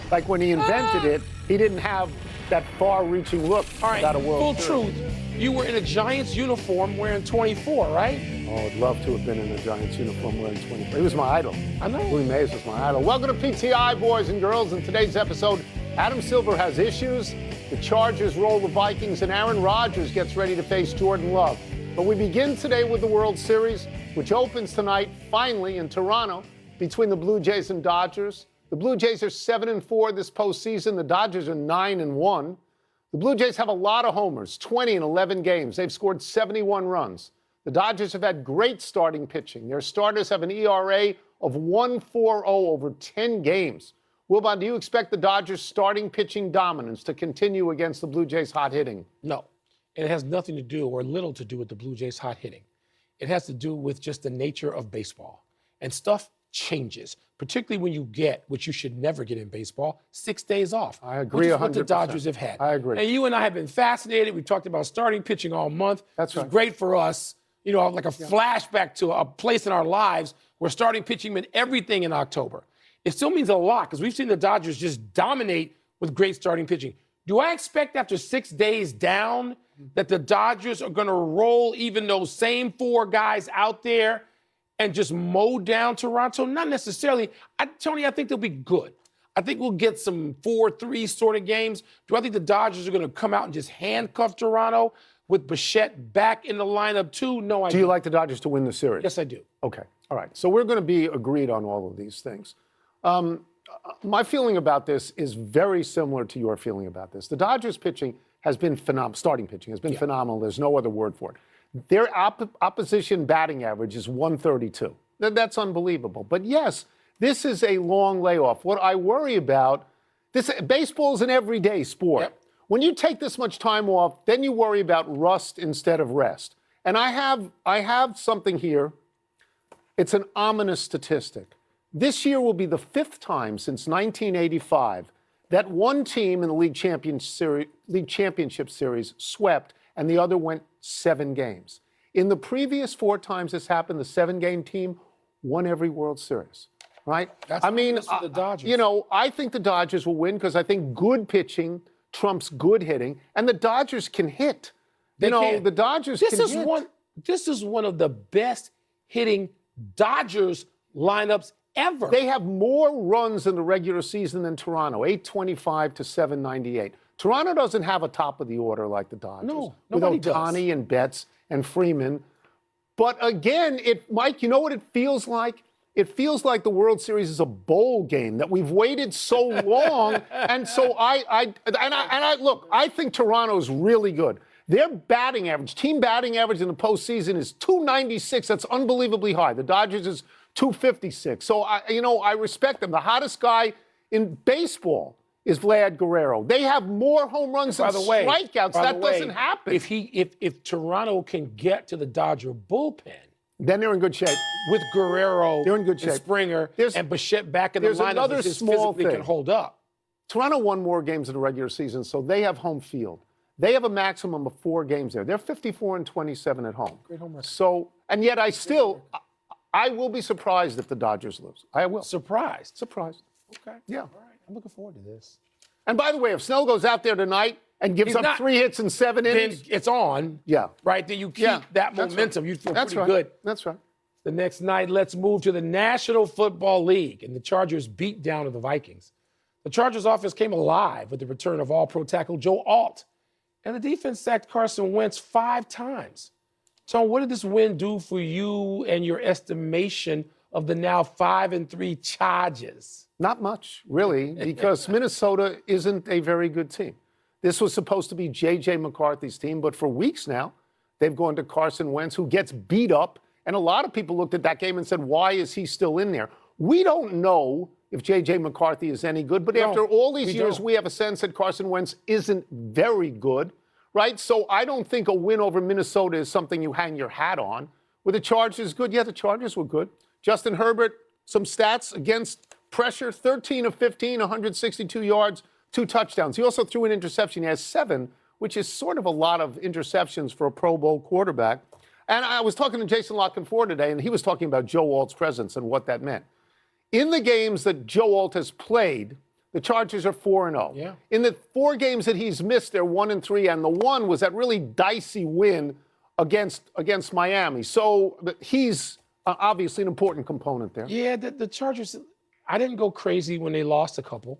Like when he invented it, he didn't have that far-reaching look without a World Full Series. truth. You were in a Giants uniform wearing 24, right? Oh, I'd love to have been in a Giants uniform wearing 24. He was my idol. I know. Louis Mays was my idol. Welcome to PTI, boys and girls. In today's episode, Adam Silver has issues, the Chargers roll the Vikings, and Aaron Rodgers gets ready to face Jordan Love. But we begin today with the World Series, which opens tonight, finally, in Toronto, between the Blue Jays and Dodgers. The Blue Jays are 7-4 this postseason. The Dodgers are 9-1. The Blue Jays have a lot of homers, 20 in 11 games. They've scored 71 runs. The Dodgers have had great starting pitching. Their starters have an ERA of 1.40 over 10 games. Wilbon, do you expect the Dodgers' starting pitching dominance to continue against the Blue Jays' hot hitting? No. And it has nothing to do or little to do with the Blue Jays' hot hitting. It has to do with just the nature of baseball. And stuff changes, particularly when you get, which you should never get in baseball, 6 days off. I agree 100%. What the Dodgers have had. I agree. And you and I have been fascinated. We've talked about starting pitching all month. That's right. It's great for us, you know, like a flashback to a place in our lives where starting pitching meant everything in October. It still means a lot because we've seen the Dodgers just dominate with great starting pitching. Do I expect after 6 days down that the Dodgers are going to roll even those same 4 guys out there and just mow down Toronto? Not necessarily. Tony, I think they'll be good. I think we'll get some 4-3 sort of games. Do I think the Dodgers are going to come out and just handcuff Toronto with Bichette back in the lineup too? No, I don't. Do you like the Dodgers to win the series? Yes, I do. Okay. All right. So we're going to be agreed on all of these things. My feeling about this is very similar to your feeling about this. The Dodgers pitching has been phenomenal. Starting pitching has been phenomenal. There's no other word for it. Their opposition batting average is 132. That's unbelievable. But yes, this is a long layoff. What I worry about, baseball is an everyday sport. Yep. When you take this much time off, then you worry about rust instead of rest. And I have something here. It's an ominous statistic. This year will be the 5th time since 1985 that one team in the League Championship Series swept and the other went 7 games. In the previous 4 times this happened, the 7-game team won every World Series, right? The Dodgers. You know, I think the Dodgers will win because I think good pitching trumps good hitting, and the Dodgers can hit. They can. The Dodgers can hit. This is one of the best hitting Dodgers lineups ever. They have more runs in the regular season than Toronto, 825 to 798. Toronto doesn't have a top of the order like the Dodgers. No, with nobody Ohtani and Betts and Freeman. But again, Mike, you know what it feels like? It feels like the World Series is a bowl game that we've waited so long. And so look, I think Toronto's really good. Their batting average, team batting average in the postseason is 296. That's unbelievably high. The Dodgers is 256. So, I respect them. The hottest guy in baseball is Vlad Guerrero. They have more home runs than strikeouts. That doesn't happen. If Toronto can get to the Dodger bullpen, then they're in good shape. With Guerrero, they're in good shape. And Springer, and Bichette back in the there's lineup, another small thing. Can hold up. Toronto won more games in the regular season, so they have home field. They have a maximum of 4 games there. They're 54-27 at home. Great home record. So, and yet I will be surprised if the Dodgers lose. I will. Surprised? Okay. Yeah. All right. I'm looking forward to this. And by the way, if Snell goes out there tonight and gives up 3 hits in 7 innings, then it's on. Yeah. Right? Then you keep that momentum. Right. You feel pretty good. That's right. The next night, let's move to the National Football League and the Chargers beat down of the Vikings. The Chargers offense came alive with the return of all-pro tackle Joe Alt. And the defense sacked Carson Wentz 5 times. Tom, what did this win do for you and your estimation of the now 5-3 Chargers? Not much, really, because Minnesota isn't a very good team. This was supposed to be J.J. McCarthy's team, but for weeks now, they've gone to Carson Wentz, who gets beat up. And a lot of people looked at that game and said, why is he still in there? We don't know if J.J. McCarthy is any good, but after all these years, we have a sense that Carson Wentz isn't very good, right? So I don't think a win over Minnesota is something you hang your hat on. Were the Chargers good? Yeah, the Chargers were good. Justin Herbert, some stats against pressure, 13 of 15, 162 yards, 2 touchdowns. He also threw an interception. He has 7, which is sort of a lot of interceptions for a Pro Bowl quarterback. And I was talking to Jason Lockenford today, and he was talking about Joe Alt's presence and what that meant. In the games that Joe Alt has played, The Chargers are 4-0. Yeah. In the 4 games that he's missed, they're 1-3, and the one was that really dicey win against Miami. So he's obviously an important component there. Yeah, the Chargers, I didn't go crazy when they lost a couple.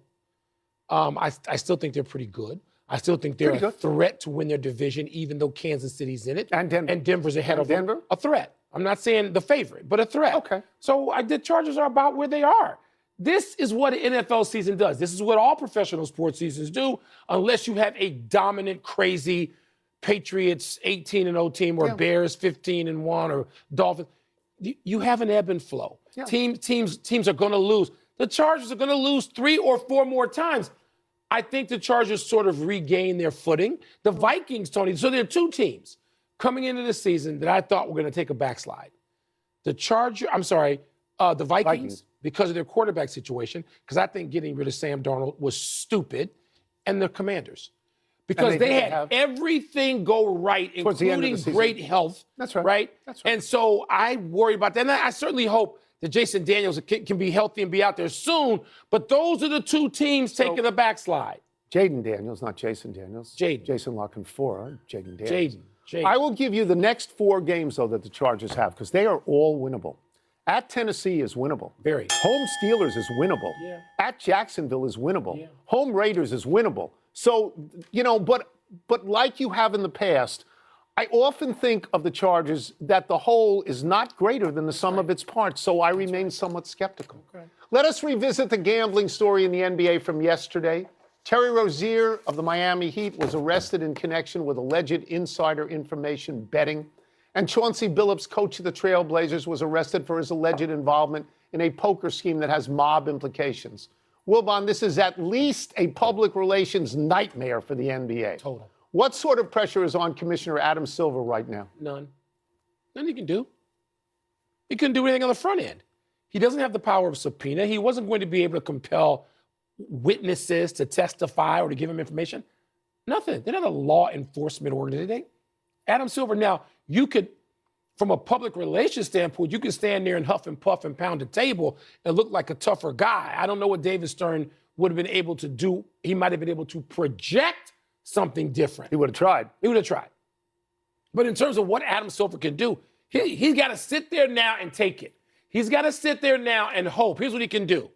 I still think they're pretty good. I still think they're a threat to win their division, even though Kansas City's in it. And Denver. And Denver's ahead of them. Denver? A threat. I'm not saying the favorite, but a threat. Okay. So the Chargers are about where they are. This is what an NFL season does. This is what all professional sports seasons do, unless you have a dominant, crazy Patriots 18-0 team or Bears 15-1 or Dolphins. You have an ebb and flow. Yeah. Teams are going to lose. The Chargers are going to lose 3 or 4 more times. I think the Chargers sort of regain their footing. The Vikings, Tony, so there are 2 teams coming into the season that I thought were going to take a backslide. The Vikings, because of their quarterback situation, because I think getting rid of Sam Darnold was stupid, and the Commanders. Because they had everything go right, including great health. That's right. Right? That's right. And so I worry about that. And I certainly hope that Jason Daniels can be healthy and be out there soon. But those are the 2 teams taking the backslide. Jaden Daniels, not Jason Daniels. Jaden. Jason La Canfora, Jaden Daniels. Jaden. I will give you the next 4 games, though, that the Chargers have, because they are all winnable. At Tennessee is winnable. Very. Home Steelers is winnable. Yeah. At Jacksonville is winnable. Yeah. Home Raiders is winnable. So, but like you have in the past, I often think of the Chargers that the whole is not greater than the sum of its parts, so I remain somewhat skeptical. Okay. Let us revisit the gambling story in the NBA from yesterday. Terry Rozier of the Miami Heat was arrested in connection with alleged insider information betting. And Chauncey Billups, coach of the Trail Blazers, was arrested for his alleged involvement in a poker scheme that has mob implications. Wilbon, this is at least a public relations nightmare for the NBA. Total. What sort of pressure is on Commissioner Adam Silver right now? None. None he can do. He couldn't do anything on the front end. He doesn't have the power of subpoena. He wasn't going to be able to compel witnesses to testify or to give him information. Nothing. They're not a law enforcement organization. Adam Silver, now, you could, from a public relations standpoint, you could stand there and huff and puff and pound the table and look like a tougher guy. I don't know what David Stern would have been able to do. He might have been able to project something different. He would have tried. He would have tried. But in terms of what Adam Silver can do, he's got to sit there now and take it. He's got to sit there now and hope. Here's what he can do.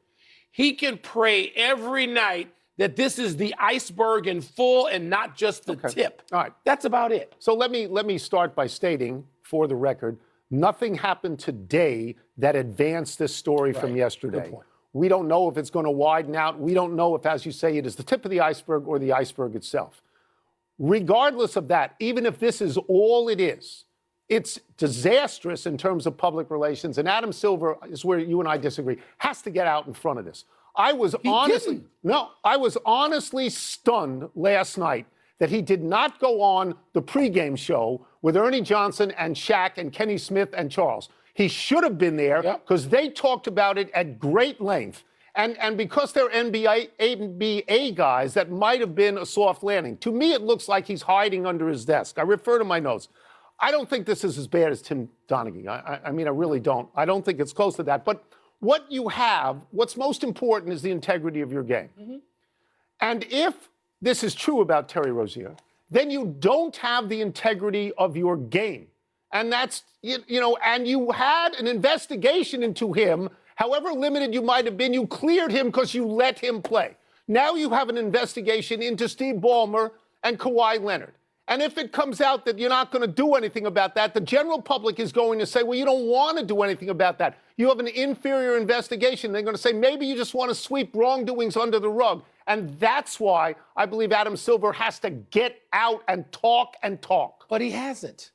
He can pray every night that this is the iceberg in full and not just the tip. All right. That's about it. So let me start by stating, for the record, nothing happened today that advanced this story from yesterday. Good point. We don't know if it's going to widen out. We don't know if, as you say, it is the tip of the iceberg or the iceberg itself. Regardless of that, even if this is all it is, it's disastrous in terms of public relations. And Adam Silver, is where you and I disagree, has to get out in front of this. I was honestly stunned last night that he did not go on the pregame show with Ernie Johnson and Shaq and Kenny Smith and Charles. He should have been there because they talked about it at great length. And because they're NBA guys, that might have been a soft landing. To me, it looks like he's hiding under his desk. I refer to my notes. I don't think this is as bad as Tim Donaghy. I mean, I really don't. I don't think it's close to that. But what you have, what's most important is the integrity of your game. Mm-hmm. And if this is true about Terry Rozier, then you don't have the integrity of your game. And that's, and you had an investigation into him. However limited you might have been, you cleared him because you let him play. Now you have an investigation into Steve Ballmer and Kawhi Leonard. And if it comes out that you're not going to do anything about that, the general public is going to say, well, you don't want to do anything about that. You have an inferior investigation. They're going to say, maybe you just want to sweep wrongdoings under the rug. And that's why I believe Adam Silver has to get out and talk and talk. But he hasn't.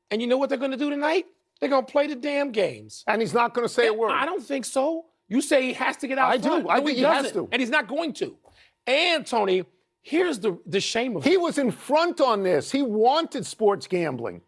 And you know what they're going to do tonight? They're going to play the damn games. And he's not going to say a word. I don't think so. You say he has to get out front. I think he has to. And he's not going to. And, Tony, here's the shame of it. He was in front on this. He wanted sports gambling.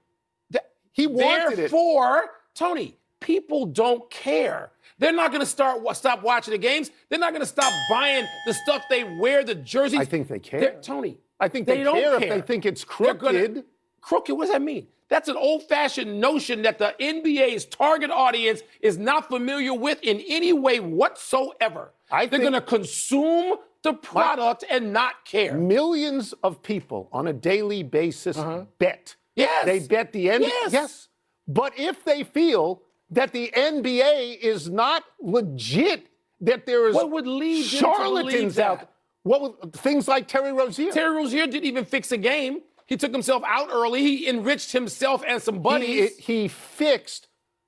He wanted it. Therefore, Tony, people don't care. They're not going to stop watching the games. They're not going to stop buying the stuff they wear, the jerseys. I think they care. Tony, I think they don't care if they think it's crooked. Crooked? What does that mean? That's an old-fashioned notion that the NBA's target audience is not familiar with in any way whatsoever. I They're think- going to consume the product and not care. Millions of people on a daily basis bet. Yes. They bet the NBA. Yes. But if they feel that the NBA is not legit, that there is What would lead them to believe charlatans that? out, what would, things like Terry Rozier. Terry Rozier didn't even fix a game. He took himself out early. He enriched himself and some buddies. He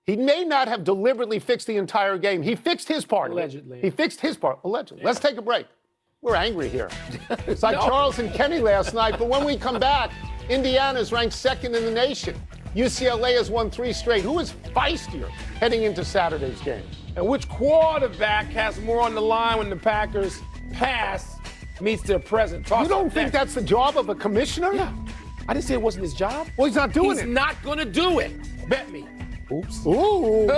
may not have deliberately fixed the entire game. He fixed his part. Allegedly. He fixed his part, allegedly. Let's take a break. We're angry here. It's like Charles and Kenny last night, but when we come back, Indiana's ranked second in the nation. UCLA has won 3 straight. Who is feistier heading into Saturday's game? And which quarterback has more on the line when the Packers pass meets their present? You don't think that's the job of a commissioner? Yeah. I didn't say it wasn't his job. Well, he's not doing He's it. not going to do it. Bet me. Oops. Ooh.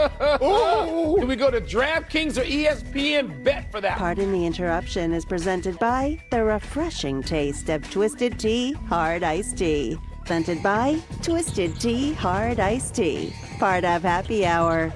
Ooh. Do we go to DraftKings or ESPN? Bet for that. Pardon the Interruption is presented by the refreshing taste of Twisted Tea Hard Iced Tea. Presented by Twisted Tea Hard Iced Tea. Part of Happy Hour.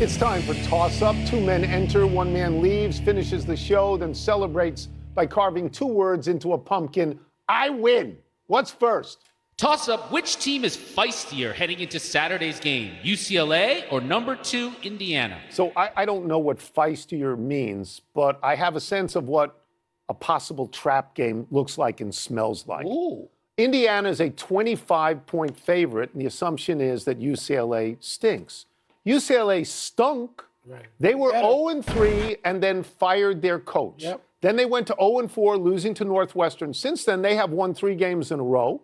It's time for Toss Up. 2 men enter, 1 man leaves, finishes the show, then celebrates by carving 2 words into a pumpkin. I win. What's first? Toss up, which team is feistier heading into Saturday's game, UCLA or number 2, Indiana? So I don't know what feistier means, but I have a sense of what a possible trap game looks like and smells like. Ooh. Indiana is a 25-point favorite, and the assumption is that UCLA stinks. UCLA stunk. Right. They were Better. 0-3 and then fired their coach. Yep. Then they went to 0-4, losing to Northwestern. Since then, they have won 3 games in a row.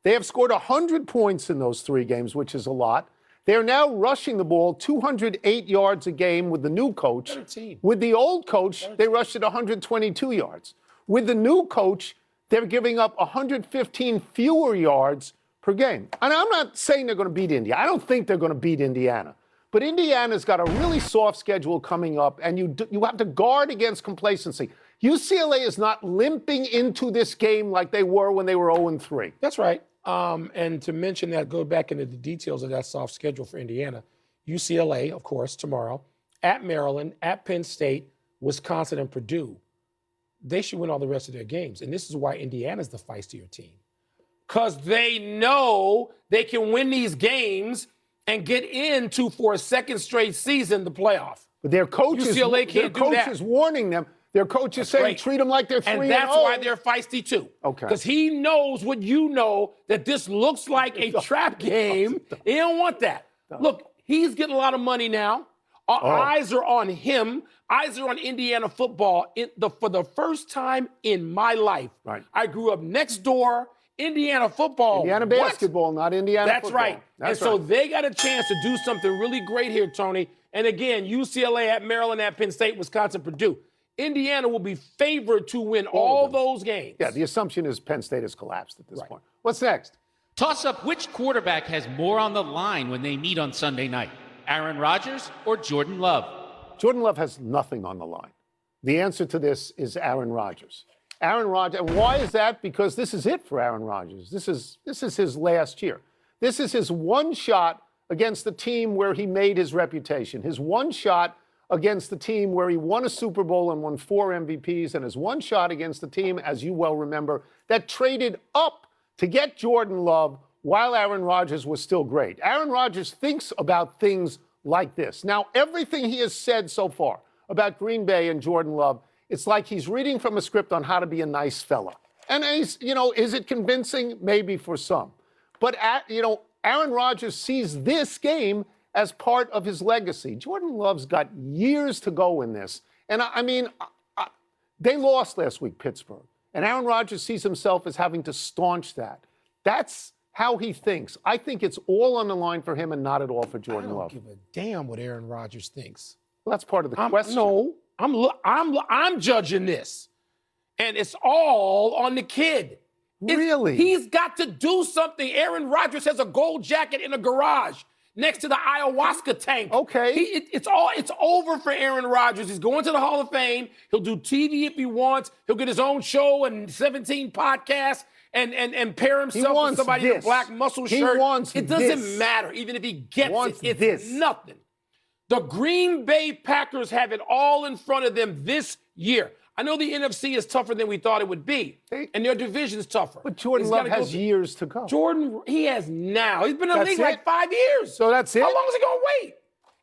They have scored 100 points in those 3 games, which is a lot. They are now rushing the ball 208 yards a game with the new coach. Better team. With the old coach, they rushed it 122 yards. With the new coach, they're giving up 115 fewer yards per game. And I'm not saying they're going to beat India. I don't think they're going to beat Indiana. But Indiana's got a really soft schedule coming up, and you have to guard against complacency. UCLA is not limping into this game like they were when they were 0-3. That's right. And to mention that, go back into the details of that soft schedule for Indiana. UCLA, of course, tomorrow, at Maryland, at Penn State, Wisconsin, and Purdue. They should win all the rest of their games. And this is why Indiana's the feistier team. Because they know they can win these games and get into, for a second straight season, the playoff. But their coach UCLA can't do that. is warning them. Their coach is saying Great. treat them like they're 3-0. And that's why they're feisty too. Okay. Because he knows what you know, that this looks like a trap game. He don't want that. Look, he's getting a lot of money now. Our eyes are on him. Eyes are on Indiana football. For the first time in my life, Right. I grew up next door. Indiana football. Indiana What? basketball, not Indiana That's football. right. That's and so right. they got a chance to do something really great here, Tony. And again, UCLA at Maryland, at Penn State, Wisconsin, Purdue. Indiana will be favored to win all those games. Yeah, the assumption is Penn State has collapsed at this Right. point. What's next? Toss up, which quarterback has more on the line when they meet on Sunday night, Aaron Rodgers or Jordan Love? Jordan Love has nothing on the line. The answer to this is Aaron Rodgers. Aaron Rodgers, and why is that? Because this is it for Aaron Rodgers. This is his last year. This is his one shot against the team where he made his reputation. His one shot against the team where he won a Super Bowl and won 4 MVPs, and his one shot against the team, as you well remember, that traded up to get Jordan Love while Aaron Rodgers was still great. Aaron Rodgers thinks about things like this. Now, everything he has said so far about Green Bay and Jordan Love, it's like he's reading from a script on how to be a nice fella. And he's, is it convincing? Maybe for some. But, Aaron Rodgers sees this game as part of his legacy. Jordan Love's got years to go in this. And they lost last week, Pittsburgh. And Aaron Rodgers sees himself as having to staunch that. That's how he thinks. I think it's all on the line for him and not at all for Jordan Love. I don't give a damn what Aaron Rodgers thinks. Well, that's part of the question. No, I'm judging this, and it's all on the kid. Really? He's got to do something. Aaron Rodgers has a gold jacket in a garage next to the ayahuasca tank. Okay. It's over for Aaron Rodgers. He's going to the Hall of Fame. He'll do TV if he wants. He'll get his own show and 17 podcasts. and pair himself with somebody in a black muscle shirt. It doesn't matter. Even if he gets it's nothing. The Green Bay Packers have it all in front of them this year. I know the NFC is tougher than we thought it would be, and their division's tougher. But Jordan Love has years to go. Jordan, he has now. He's been in the league like 5 years. So that's it? How long is he going to wait?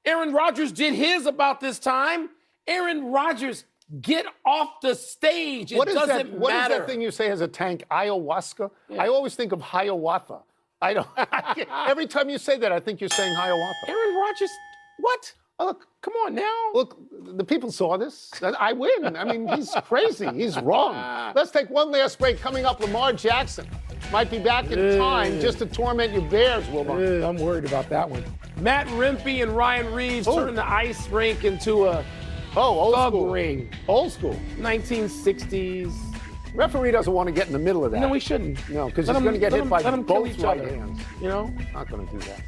Aaron Rodgers did his about this time. Aaron Rodgers, get off the stage. It doesn't matter. What is that thing you say has a tank? Ayahuasca? Yeah. I always think of Hiawatha. Every time you say that, I think you're saying Hiawatha. Aaron Rodgers, what? Oh, look, come on now. Look, the people saw this. I win. I mean, he's crazy. He's wrong. Let's take one last break. Coming up, Lamar Jackson might be back in time just to torment your Bears, Wilbon. I'm worried about that one. Matt Rempe and Ryan Reeves turning the ice rink into a old thug school ring. Old school. 1960s. Referee doesn't want to get in the middle of that. No, he shouldn't. No, because he's going to get hit by both right other. hands. You know? Not going to do that.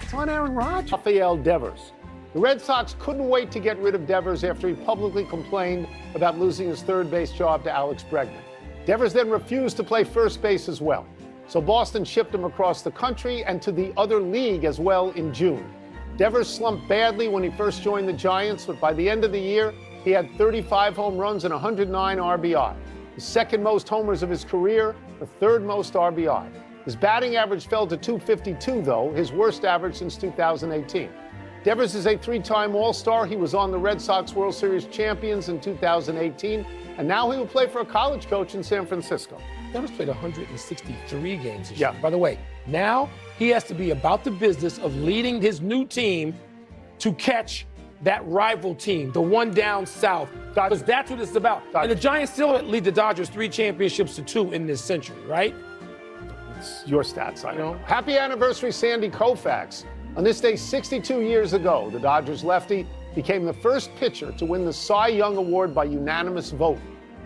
It's on Aaron Rodgers. Rafael Devers. The Red Sox couldn't wait to get rid of Devers after he publicly complained about losing his third base job to Alex Bregman. Devers then refused to play first base as well. So Boston shipped him across the country and to the other league as well in June. Devers slumped badly when he first joined the Giants, but by the end of the year, he had 35 home runs and 109 RBI. The second most homers of his career, the third most RBI. His batting average fell to .252, though, his worst average since 2018. Devers is a three-time All-Star. He was on the Red Sox World Series champions in 2018, and now he will play for a college coach in San Francisco. Devers played 163 games this year. By the way, now he has to be about the business of leading his new team to catch that rival team, the one down south, because that's what it's about. And the Giants still lead the Dodgers 3 championships to 2 in this century, right? It's your stats, I know. Happy anniversary, Sandy Koufax. On this day 62 years ago, the Dodgers lefty became the first pitcher to win the Cy Young Award by unanimous vote.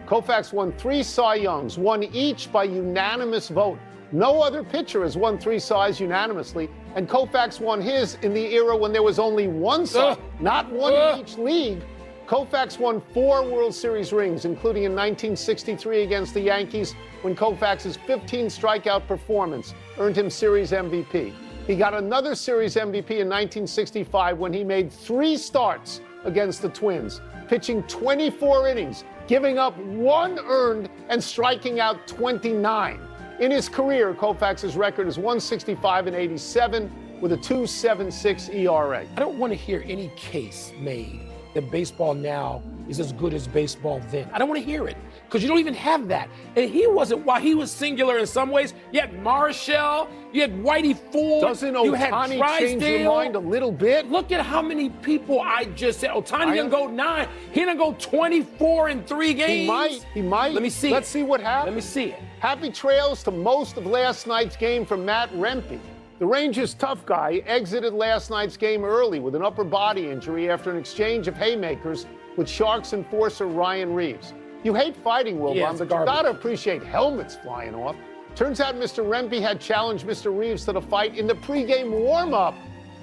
Koufax won 3 Cy Youngs, one each by unanimous vote. No other pitcher has won 3 Cys unanimously, and Koufax won his in the era when there was only one Cy, not one in each league. Koufax won 4 World Series rings, including in 1963 against the Yankees, when Koufax's 15 strikeout performance earned him Series MVP. He got another Series MVP in 1965 when he made 3 starts against the Twins, pitching 24 innings, giving up 1 earned and striking out 29. In his career, Koufax's record is 165 and 87 with a 2.76 ERA. I don't want to hear any case made that baseball now is as good as baseball then. I don't want to hear it, because you don't even have that. And he wasn't, while he was singular in some ways, you had Marshall, you had Whitey Ford, Doesn't you had Ohtani change your mind a little bit? Look at how many people I just said. Ohtani didn't go 9. He didn't go 24 in 3 games. He might. Let me see Let's see what happens. Let me see it. Happy trails to most of last night's game from Matt Rempe. The Rangers' tough guy exited last night's game early with an upper body injury after an exchange of haymakers with Sharks enforcer Ryan Reeves. You hate fighting, Wilbon, but you gotta appreciate helmets flying off. Turns out Mr. Rempe had challenged Mr. Reeves to the fight in the pregame warm-up.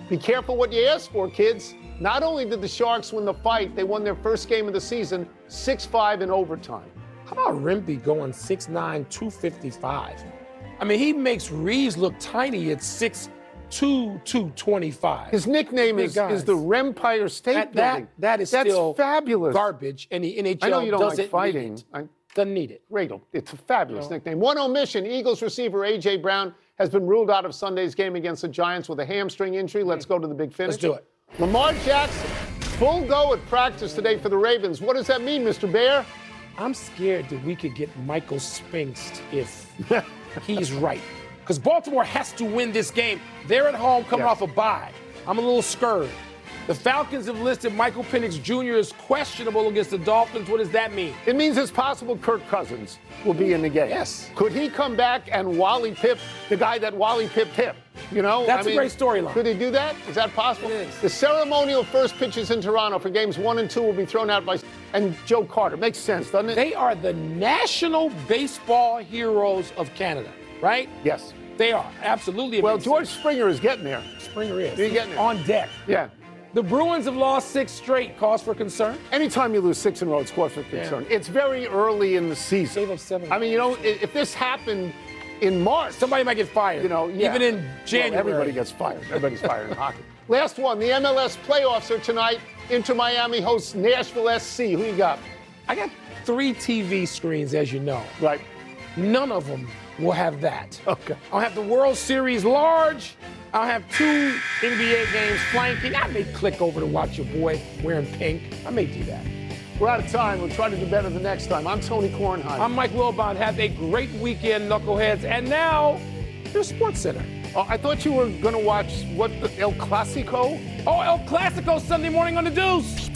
Be careful what you ask for, kids. Not only did the Sharks win the fight, they won their first game of the season 6-5 in overtime. How about Rempe going 6'9", 255? I mean, he makes Reeves look tiny at 6'2", 225. His nickname is the Rempire State Building. That's still fabulous. Garbage, and the NHL I know you don't doesn't like fighting. need it. Doesn't need it. Great. It's a fabulous nickname. One omission, Eagles receiver A.J. Brown has been ruled out of Sunday's game against the Giants with a hamstring injury. Let's go to the big finish. Let's do it. Lamar Jackson, full go at practice today for the Ravens. What does that mean, Mr. Bear? I'm scared that we could get Michael Spinks if he's right. Because Baltimore has to win this game. They're at home coming off a bye. I'm a little scared. The Falcons have listed Michael Penix Jr. as questionable against the Dolphins. What does that mean? It means it's possible Kirk Cousins will be in the game. Yes. Could he come back and Wally Pipp the guy that Wally Pipp hit? You know? That's a great storyline. Could he do that? Is that possible? It is. The ceremonial first pitches in Toronto for games 1 and 2 will be thrown out by and Joe Carter. Makes sense, doesn't it? They are the national baseball heroes of Canada, right? Yes. They are. Absolutely. Well, George Springer is getting there. Springer is. He's getting there. On deck. Yeah. The Bruins have lost 6 straight. Cause for concern? Anytime you lose 6 in a row, it's cause for concern. It's very early in the season. Gave up 7. I mean, if this happened in March, Somebody might get fired. Even in January. Well, everybody gets fired. Everybody's fired in hockey. Last one, the MLS playoffs are tonight. Inter Miami hosts Nashville SC. Who you got? I got 3 TV screens, as you know. Right. None of them will have that. Okay. I'll have the World Series large. I'll have 2 NBA games flanking. I may click over to watch your boy wearing pink. I may do that. We're out of time. We'll try to do better the next time. I'm Tony Kornheimer. I'm Mike Wilbon. Have a great weekend, knuckleheads. And now, your Sports Center. Oh, I thought you were going to watch El Clasico. Oh, El Clasico Sunday morning on the Deuce.